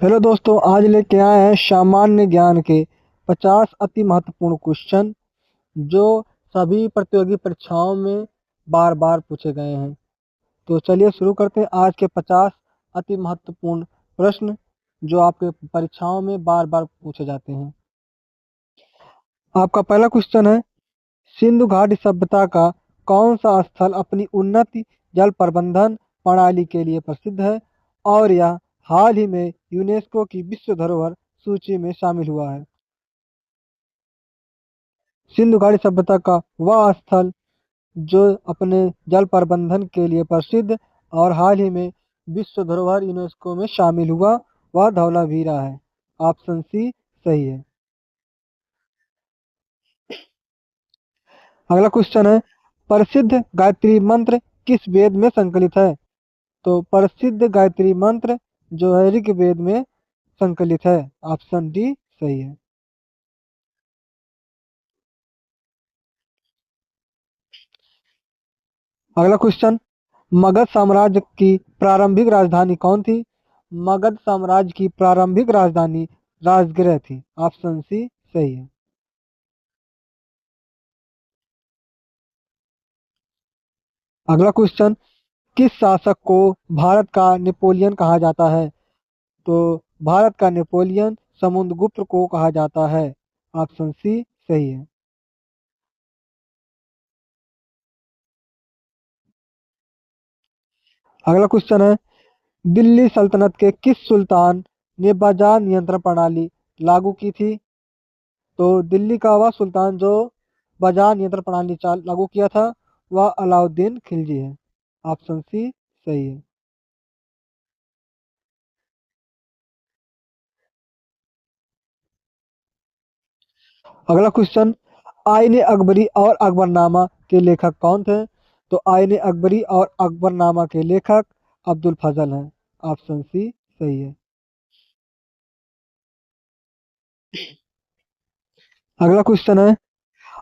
Hello दोस्तों, आज लेके आए हैं सामान्य ज्ञान के 50 अति महत्वपूर्ण क्वेश्चन जो सभी प्रतियोगी परीक्षाओं में बार बार पूछे गए हैं। तो चलिए शुरू करते हैं आज के 50 अति महत्वपूर्ण प्रश्न जो आपके परीक्षाओं में बार बार पूछे जाते हैं। आपका पहला क्वेश्चन है, सिंधु घाटी सभ्यता का कौन सा स्थल अपनी उन्नत जल प्रबंधन प्रणाली के लिए प्रसिद्ध है और यह हाल ही में यूनेस्को की विश्व धरोहर सूची में शामिल हुआ है। सिंधु घाटी सभ्यता का वह स्थल जो अपने जल प्रबंधन के लिए प्रसिद्ध और हाल ही में विश्व धरोहर यूनेस्को में शामिल हुआ, वह धौलावीरा है। ऑप्शन सी सही है। अगला क्वेश्चन है, प्रसिद्ध गायत्री मंत्र किस वेद में संकलित है? तो प्रसिद्ध गायत्री मंत्र जो है ऋग्वेद में संकलित है। ऑप्शन डी सही है। अगला क्वेश्चन, मगध साम्राज्य की प्रारंभिक राजधानी कौन थी? मगध साम्राज्य की प्रारंभिक राजधानी राजगृह थी। ऑप्शन सी सही है। अगला क्वेश्चन, किस शासक को भारत का नेपोलियन कहा जाता है? तो भारत का नेपोलियन समुद्रगुप्त को कहा जाता है। ऑप्शन सी सही है। अगला क्वेश्चन है, दिल्ली सल्तनत के किस सुल्तान ने बाजार नियंत्रण प्रणाली लागू की थी? तो दिल्ली का वह सुल्तान जो बाजार नियंत्रण प्रणाली लागू किया था वह अलाउद्दीन खिलजी है। ऑप्शन सी सही है। अगला क्वेश्चन, आईने अकबरी और अकबरनामा के लेखक कौन थे? तो आईने अकबरी और अकबरनामा के लेखक अब्दुल फजल हैं। ऑप्शन सी सही है। अगला क्वेश्चन है,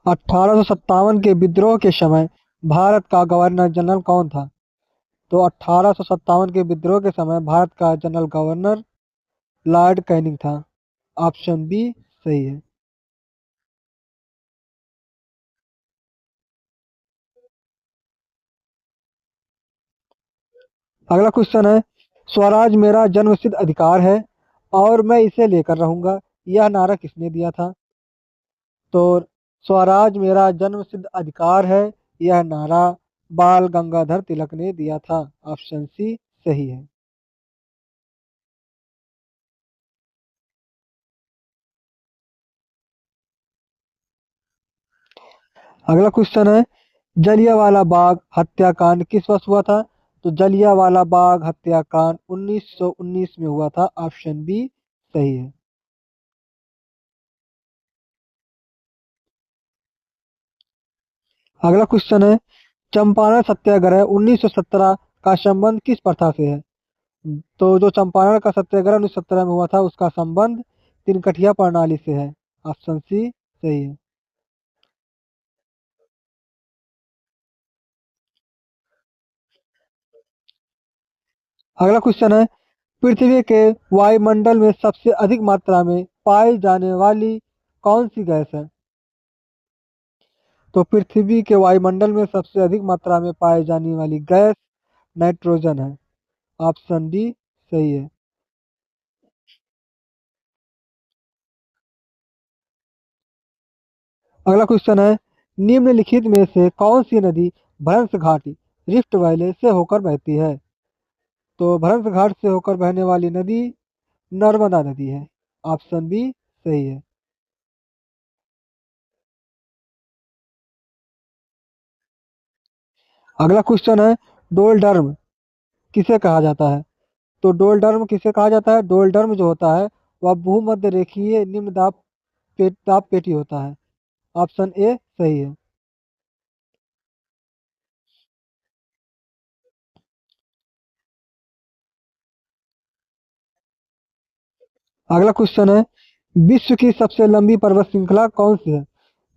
1857 के विद्रोह के समय भारत का गवर्नर जनरल कौन था? तो 1857 के विद्रोह के समय भारत का जनरल गवर्नर लॉर्ड कैनिंग था। ऑप्शन बी सही है। अगला क्वेश्चन है, स्वराज मेरा जन्मसिद्ध अधिकार है और मैं इसे लेकर रहूंगा, यह नारा किसने दिया था? तो स्वराज मेरा जन्मसिद्ध अधिकार है, यह नारा बाल गंगाधर तिलक ने दिया था। ऑप्शन सी सही है। अगला क्वेश्चन है, जलियांवाला बाग हत्याकांड किस वर्ष हुआ था? तो जलियांवाला बाग हत्याकांड 1919 में हुआ था। ऑप्शन बी सही है। अगला क्वेश्चन है, चंपारण सत्याग्रह 1917 का संबंध किस प्रथा से है? तो जो चंपारण का सत्याग्रह 1917 में हुआ था उसका संबंध तिनकठिया प्रणाली से है। ऑप्शन सी सही है। अगला क्वेश्चन है, पृथ्वी के वायुमंडल में सबसे अधिक मात्रा में पाई जाने वाली कौन सी गैस है? तो पृथ्वी के वायुमंडल में सबसे अधिक मात्रा में पाई जाने वाली गैस नाइट्रोजन है। ऑप्शन डी सही है। अगला क्वेश्चन है, निम्नलिखित में से कौन सी नदी भ्रंश घाटी रिफ्ट वैली से होकर बहती है? तो भ्रंश घाट से होकर बहने वाली नदी नर्मदा नदी है। ऑप्शन बी सही है। अगला क्वेश्चन है, डोलडर्म किसे कहा जाता है? तो डोलडर्म किसे कहा जाता है? डोलडर्म जो होता है वह भूमध्य रेखीय निम्न दाब दाब पेटी होता है। ऑप्शन ए सही है। अगला क्वेश्चन है, विश्व की सबसे लंबी पर्वत श्रृंखला कौन सी है?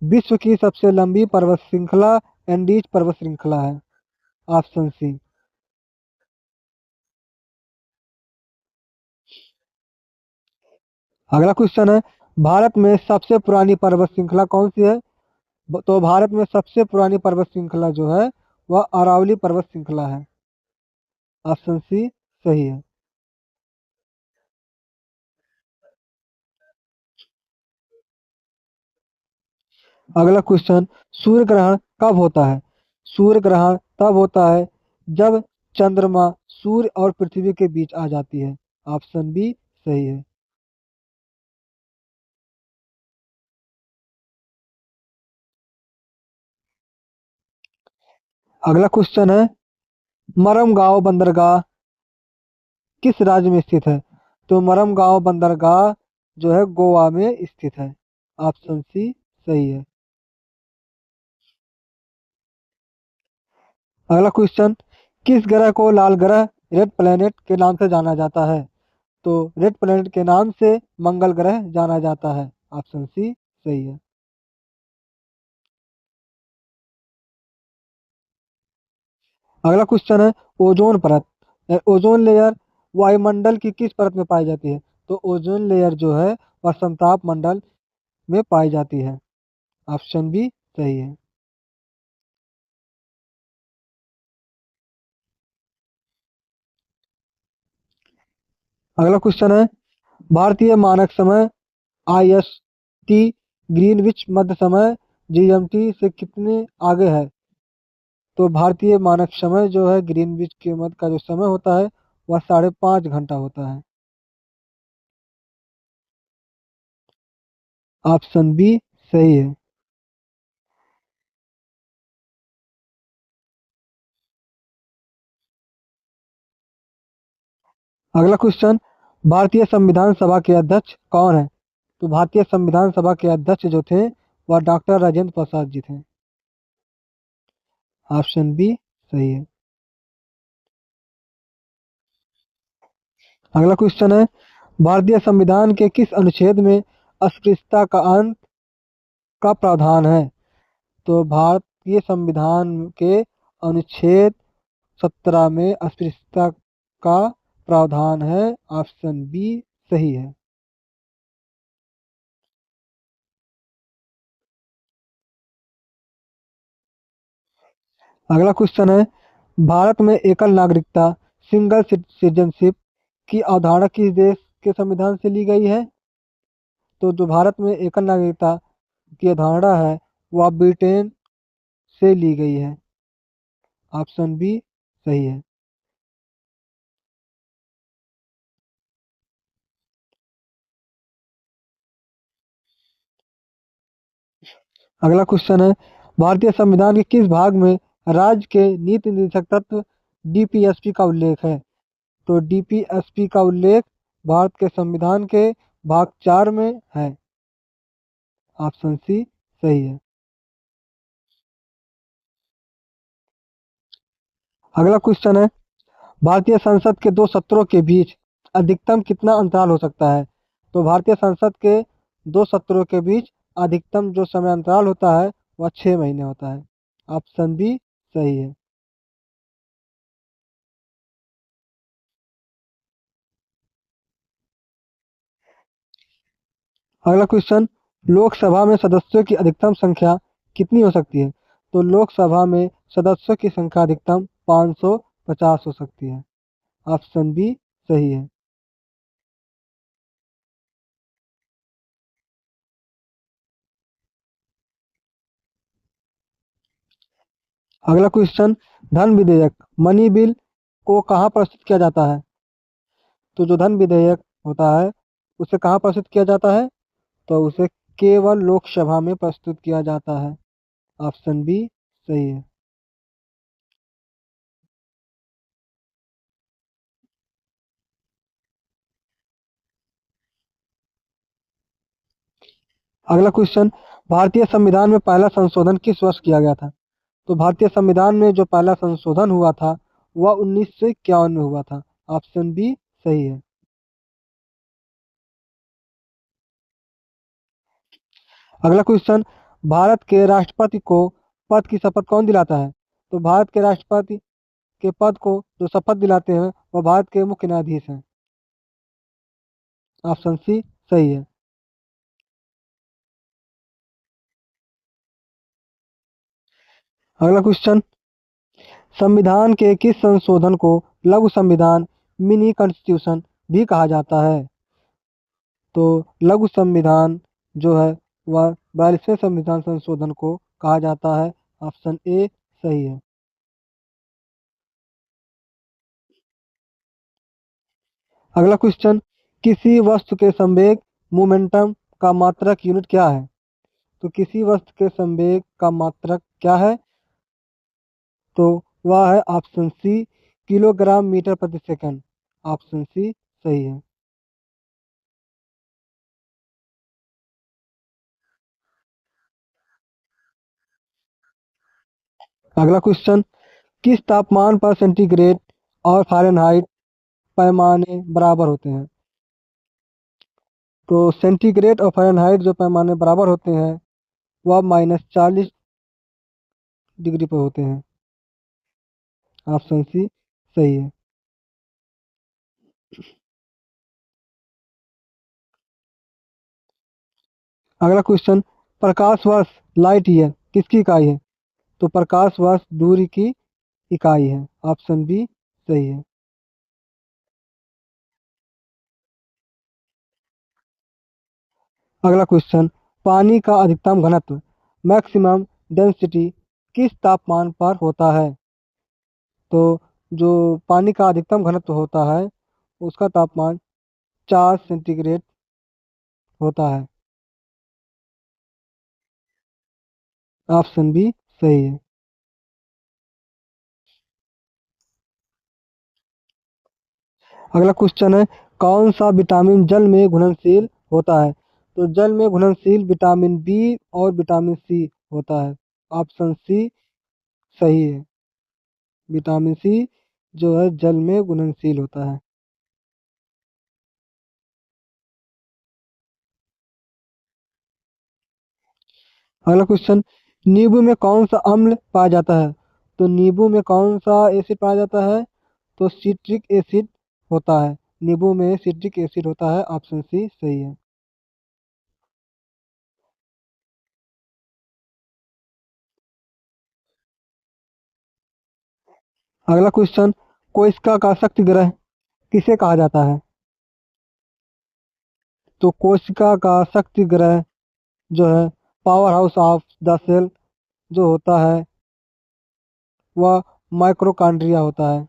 विश्व की सबसे लंबी पर्वत श्रृंखला एंडीज पर्वत श्रृंखला है। Option C. अगला क्वेश्चन है, भारत में सबसे पुरानी पर्वत श्रृंखला कौन सी है? तो भारत में सबसे पुरानी पर्वत श्रृंखला जो है वह अरावली पर्वत श्रृंखला है। ऑप्शन सी सही है। अगला क्वेश्चन, सूर्य ग्रहण कब होता है? सूर्य ग्रहण तब होता है जब चंद्रमा सूर्य और पृथ्वी के बीच आ जाती है। ऑप्शन बी सही है। अगला क्वेश्चन है, मरमगांव बंदरगाह किस राज्य में स्थित है? तो मरमगांव बंदरगाह जो है गोवा में स्थित है। ऑप्शन सी सही है। अगला क्वेश्चन, किस ग्रह को लाल ग्रह रेड प्लैनेट के नाम से जाना जाता है? तो रेड प्लैनेट के नाम से मंगल ग्रह जाना जाता है। ऑप्शन सी सही है। अगला क्वेश्चन है, ओजोन परत ओजोन लेयर वायुमंडल की किस परत में पाई जाती है? तो ओजोन लेयर जो है वह समताप मंडल में पाई जाती है। ऑप्शन बी सही है। अगला क्वेश्चन है, भारतीय मानक समय IST ग्रीनविच मध्य समय GMT से कितने आगे है? तो भारतीय मानक समय जो है ग्रीनविच के मध्य का जो समय होता है वह 5.5 घंटा होता है। ऑप्शन बी सही है। अगला क्वेश्चन, भारतीय संविधान सभा के अध्यक्ष कौन है? तो भारतीय संविधान सभा के अध्यक्ष जो थे वह डॉक्टर राजेंद्र प्रसाद जी थे। ऑप्शन बी सही है। अगला क्वेश्चन है, भारतीय संविधान के किस अनुच्छेद में अस्पृश्यता का अंत का प्रावधान है? तो भारतीय संविधान के अनुच्छेद 17 में अस्पृश्यता का प्रावधान है। ऑप्शन बी सही है। अगला क्वेश्चन है, भारत में एकल नागरिकता सिंगल सिटीजनशिप की अवधारणा किस देश के संविधान से ली गई है? तो जो भारत में एकल नागरिकता की अवधारणा है वह ब्रिटेन से ली गई है। ऑप्शन बी सही है। अगला क्वेश्चन है, भारतीय संविधान के किस भाग में राज्य के नीति निर्देशक तत्व DPSP का उल्लेख है? तो DPSP का उल्लेख भारत के संविधान के भाग 4 में है। ऑप्शन सी सही है। अगला क्वेश्चन है, भारतीय संसद के दो सत्रों के बीच अधिकतम कितना अंतराल हो सकता है? तो भारतीय संसद के दो सत्रों के बीच अधिकतम जो समय अंतराल होता है वह 6 महीने होता है। ऑप्शन बी सही है। अगला क्वेश्चन, लोकसभा में सदस्यों की अधिकतम संख्या कितनी हो सकती है? तो लोकसभा में सदस्यों की संख्या अधिकतम 550 हो सकती है। ऑप्शन बी सही है। अगला क्वेश्चन, धन विधेयक मनी बिल को कहाँ प्रस्तुत किया जाता है? तो जो धन विधेयक होता है उसे कहाँ प्रस्तुत किया जाता है? तो उसे केवल लोकसभा में प्रस्तुत किया जाता है। ऑप्शन बी सही है। अगला क्वेश्चन, भारतीय संविधान में पहला संशोधन किस वर्ष किया गया था? तो भारतीय संविधान में जो पहला संशोधन हुआ था वह 1951 में हुआ था। ऑप्शन बी सही है। अगला क्वेश्चन, भारत के राष्ट्रपति को पद की शपथ कौन दिलाता है? तो भारत के राष्ट्रपति के पद को जो शपथ दिलाते हैं वह भारत के मुख्य न्यायाधीश हैं। ऑप्शन सी सही है। अगला क्वेश्चन, संविधान के किस संशोधन को लघु संविधान मिनी कॉन्स्टिट्यूशन भी कहा जाता है? तो लघु संविधान जो है वह 42वें संविधान संशोधन को कहा जाता है। ऑप्शन ए सही है। अगला क्वेश्चन, किसी वस्तु के संवेग मोमेंटम का मात्रक यूनिट क्या है? तो किसी वस्तु के संवेग का मात्रक क्या है? तो वह है ऑप्शन सी किलोग्राम मीटर प्रति सेकंड। ऑप्शन सी सही है। अगला क्वेश्चन, किस तापमान पर सेंटीग्रेड और फ़ारेनहाइट पैमाने बराबर होते हैं? तो सेंटीग्रेड और फ़ारेनहाइट जो पैमाने बराबर होते हैं वह -40 डिग्री पर होते हैं। ऑप्शन सी सही है। अगला क्वेश्चन, प्रकाश वर्ष लाइट ईयर किसकी इकाई है? तो प्रकाश वर्ष दूरी की इकाई है। ऑप्शन बी सही है। अगला क्वेश्चन, पानी का अधिकतम घनत्व मैक्सिमम डेंसिटी किस तापमान पर होता है? तो जो पानी का अधिकतम घनत्व होता है उसका तापमान 4 सेंटीग्रेड होता है। ऑप्शन बी सही है। अगला क्वेश्चन है, कौन सा विटामिन जल में घुलनशील होता है? तो जल में घुलनशील विटामिन बी और विटामिन सी होता है। ऑप्शन सी सही है। विटामिन सी जो है जल में घुलनशील होता है। अगला क्वेश्चन, नींबू में कौन सा अम्ल पाया जाता है? तो नींबू में कौन सा एसिड पाया जाता है? तो सिट्रिक एसिड होता है। नींबू में सिट्रिक एसिड होता है। ऑप्शन सी सही है। अगला क्वेश्चन, कोशिका का शक्ति ग्रह किसे कहा जाता है? तो कोशिका का शक्ति ग्रह जो है power house of the cell जो होता है वह माइक्रोकांड्रिया होता है।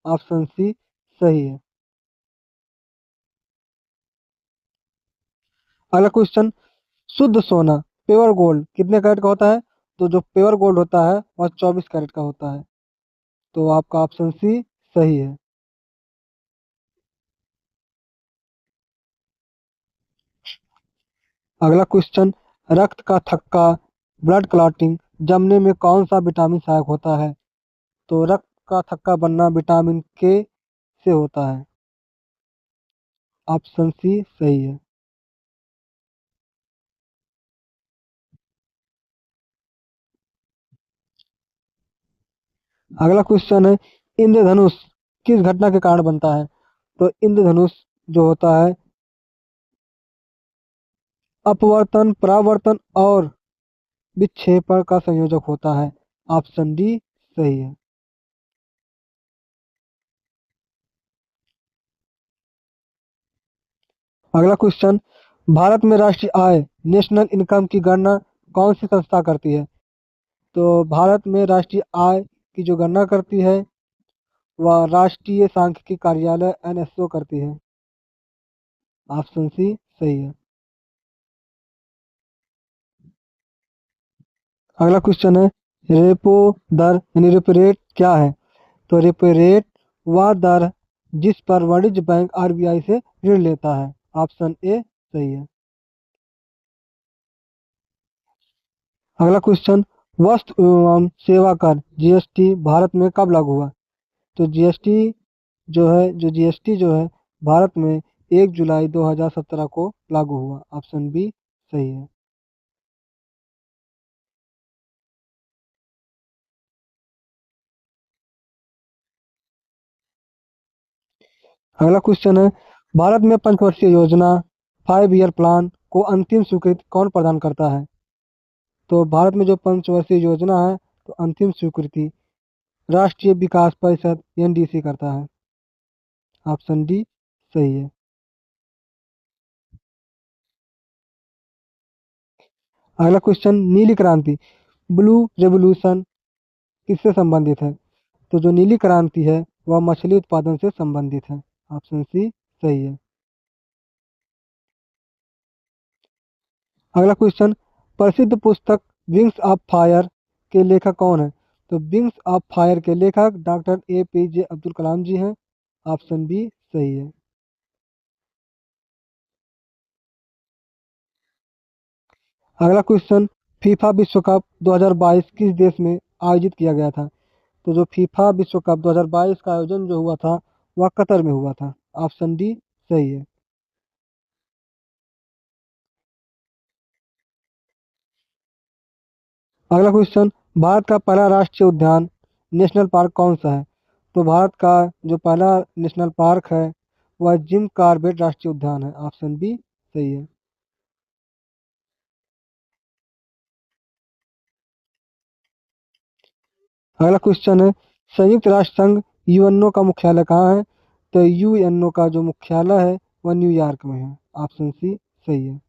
ऑप्शन सी सही है। अगला क्वेश्चन, शुद्ध सोना प्योर गोल्ड कितने कैरेट का होता है? तो जो प्योर गोल्ड होता है वह 24 कैरेट का होता है। तो आपका ऑप्शन सी सही है। अगला क्वेश्चन, रक्त का थक्का ब्लड क्लॉटिंग जमने में कौन सा विटामिन सहायक होता है? तो रक्त का थक्का बनना विटामिन के से होता है। ऑप्शन सी सही है। अगला क्वेश्चन है, इंद्रधनुष किस घटना के कारण बनता है? तो इंद्रधनुष जो होता है अपवर्तन परावर्तन और विक्षेपण का संयोजक होता है। ऑप्शन डी सही है। अगला क्वेश्चन, भारत में राष्ट्रीय आय नेशनल इनकम की गणना कौन सी संस्था करती है? तो भारत में राष्ट्रीय आय की जो गणना करती है वह राष्ट्रीय सांख्यिकी कार्यालय एनएसओ करती है। ऑप्शन सी सही है। अगला क्वेश्चन है, रेपो दर यानी रेपो रेट क्या है? तो रेपो रेट वह दर जिस पर वाणिज्य बैंक आरबीआई से ऋण लेता है। ऑप्शन ए सही है। अगला क्वेश्चन, वस्तु एवं सेवा कर जीएसटी भारत में कब लागू हुआ? तो जीएसटी जो है भारत में 1 जुलाई 2017 को लागू हुआ। ऑप्शन बी सही है। अगला क्वेश्चन है, भारत में पंचवर्षीय योजना 5 ईयर प्लान को अंतिम स्वीकृति कौन प्रदान करता है? तो भारत में जो पंचवर्षीय योजना है तो अंतिम स्वीकृति राष्ट्रीय विकास परिषद एनडीसी करता है। ऑप्शन डी सही है। अगला क्वेश्चन, नीली क्रांति ब्लू रेवोल्यूशन किससे संबंधित है? तो जो नीली क्रांति है वह मछली उत्पादन से संबंधित है। ऑप्शन सी सही है। अगला क्वेश्चन, प्रसिद्ध पुस्तक विंग्स ऑफ फायर के लेखक कौन है? तो विंग्स ऑफ फायर के लेखक डॉक्टर APJ अब्दुल कलाम जी हैं। ऑप्शन बी सही है। अगला क्वेश्चन, फीफा विश्व कप 2022 किस देश में आयोजित किया गया था? तो जो फीफा विश्व कप 2022 का आयोजन जो हुआ था वह कतर में हुआ था। ऑप्शन डी सही है। अगला क्वेश्चन, भारत का पहला राष्ट्रीय उद्यान नेशनल पार्क कौन सा है? तो भारत का जो पहला नेशनल पार्क है वह जिम कॉर्बेट राष्ट्रीय उद्यान है। ऑप्शन बी सही है। अगला क्वेश्चन है, संयुक्त राष्ट्र संघ यूएनओ का मुख्यालय कहाँ है? तो यूएनओ का जो मुख्यालय है वह न्यूयॉर्क में है। ऑप्शन सी सही है।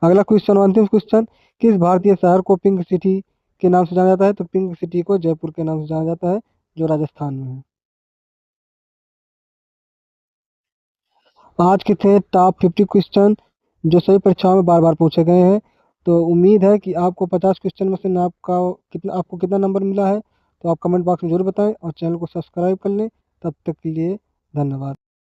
अगला क्वेश्चन, अंतिम क्वेश्चन, किस भारतीय शहर को पिंक सिटी के नाम से जाना जाता है? तो पिंक सिटी को जयपुर के नाम से जाना जाता है जो राजस्थान में है। आज के थे टॉप 50 क्वेश्चन जो सभी परीक्षाओं में बार बार पूछे गए हैं। तो उम्मीद है कि आपको 50 क्वेश्चन में से आपको कितना नंबर मिला है। तो आप कमेंट बॉक्स में जरूर बताएं और चैनल को सब्सक्राइब कर लें। तब तक के लिए धन्यवाद।